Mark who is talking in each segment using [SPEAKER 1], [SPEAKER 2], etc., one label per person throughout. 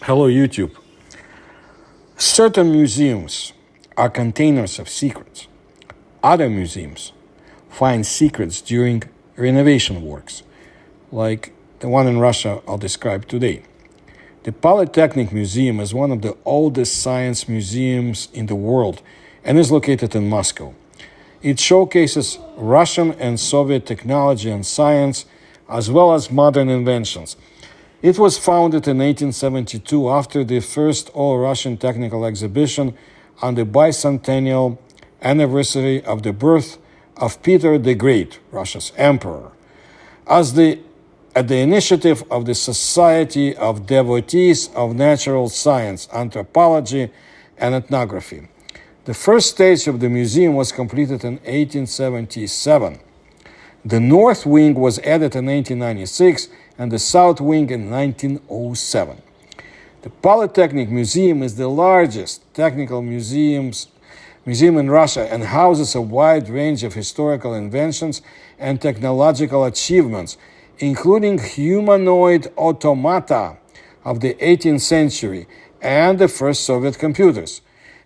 [SPEAKER 1] Hello, YouTube. Certain museums are containers of secrets. Other museums find secrets during renovation works, like the one in Russia I'll describe today. The Polytechnic Museum is one of the oldest science museums in the world and is located in Moscow. It showcases Russian and Soviet technology and science, as well as modern inventions. It was founded in 1872 after the first all-Russian technical exhibition on the bicentennial anniversary of the birth of Peter the Great, Russia's emperor, at the initiative of the Society of Devotees of Natural Science, Anthropology, and Ethnography. The first stage of the museum was completed in 1877. The north wing was added in 1896 and the south wing in 1907. The Polytechnic Museum is the largest technical museum in Russia and houses a wide range of historical inventions and technological achievements, including humanoid automata of the 18th century and the first Soviet computers.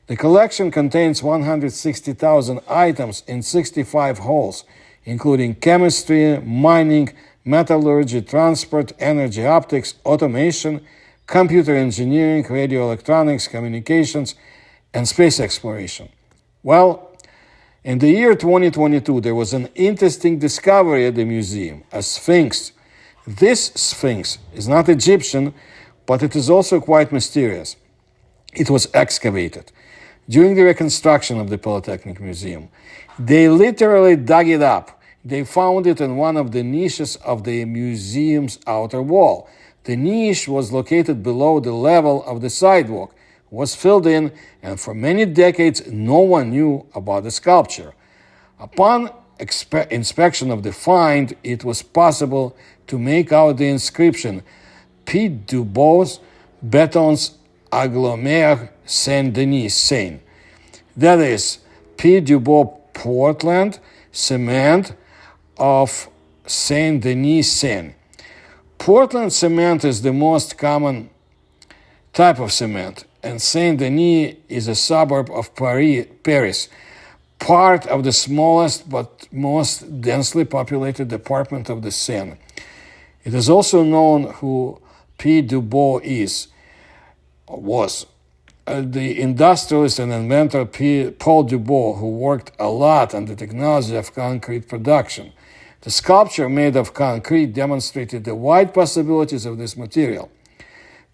[SPEAKER 1] The collection contains 160,000 items in 65 halls, including chemistry, mining, metallurgy, transport, energy optics, automation, computer engineering, radio electronics, communications, and space exploration. Well, in the year 2022, there was an interesting discovery at the museum, a Sphinx. This Sphinx is not Egyptian, but it is also quite mysterious. It was excavated during the reconstruction of the Polytechnic Museum. They literally dug it up. They found it in one of the niches of the museum's outer wall. The niche was located below the level of the sidewalk, was filled in, and for many decades no one knew about the sculpture. Upon inspection of the find, it was possible to make out the inscription P. Dubois Bétons Agglomère Saint-Denis Seine. That is, P. Dubois Portland Cement of Saint-Denis Seine. Portland cement is the most common type of cement, and Saint-Denis is a suburb of Paris, part of the smallest but most densely populated department of the Seine. It is also known who P. Dubois was. The industrialist and inventor Paul Dubois, who worked a lot on the technology of concrete production. The sculpture made of concrete demonstrated the wide possibilities of this material.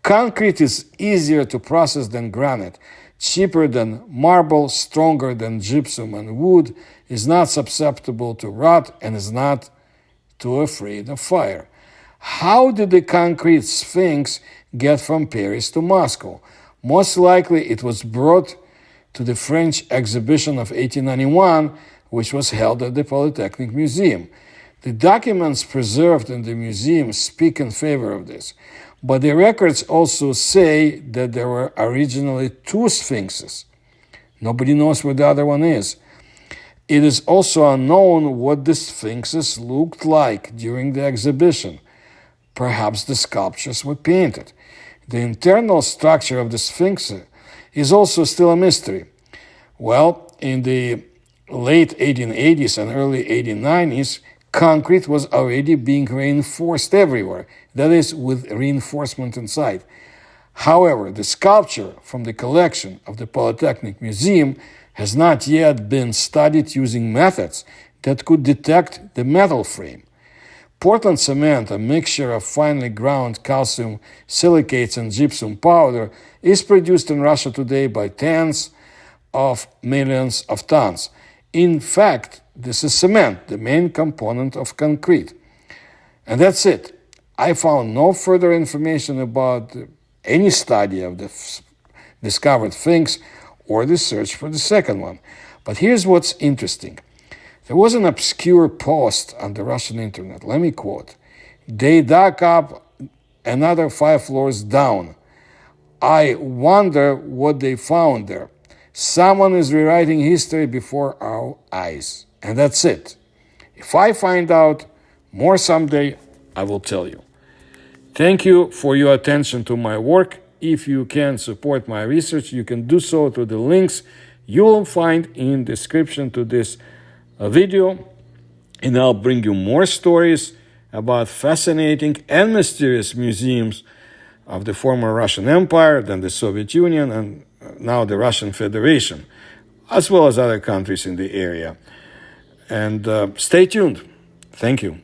[SPEAKER 1] Concrete is easier to process than granite, cheaper than marble, stronger than gypsum, and wood is not susceptible to rot and is not too afraid of fire. How did the concrete Sphinx get from Paris to Moscow? Most likely it was brought to the French exhibition of 1891, which was held at the Polytechnic Museum. The documents preserved in the museum speak in favor of this, but the records also say that there were originally two Sphinxes. Nobody knows where the other one is. It is also unknown what the Sphinxes looked like during the exhibition. Perhaps the sculptures were painted. The internal structure of the Sphinx is also still a mystery. Well, in the late 1880s and early 1890s, concrete was already being reinforced everywhere, that is, with reinforcement inside. However, the sculpture from the collection of the Polytechnic Museum has not yet been studied using methods that could detect the metal frame. Portland cement, a mixture of finely ground calcium silicates and gypsum powder, is produced in Russia today by tens of millions of tons. In fact, this is cement, the main component of concrete. And that's it. I found no further information about any study of the discovered Sphinx or the search for the second one. But here's what's interesting. There was an obscure post on the Russian internet. Let me quote. They dug up another 5 floors down. I wonder what they found there. Someone is rewriting history before our eyes. And that's it. If I find out more someday, I will tell you. Thank you for your attention to my work if you can support my research, you can do so through the links you will find in description to this video. And I'll bring you more stories about fascinating and mysterious museums of the former Russian Empire, then the Soviet Union, and now the Russian Federation, as well as other countries in the area. And stay tuned. Thank you.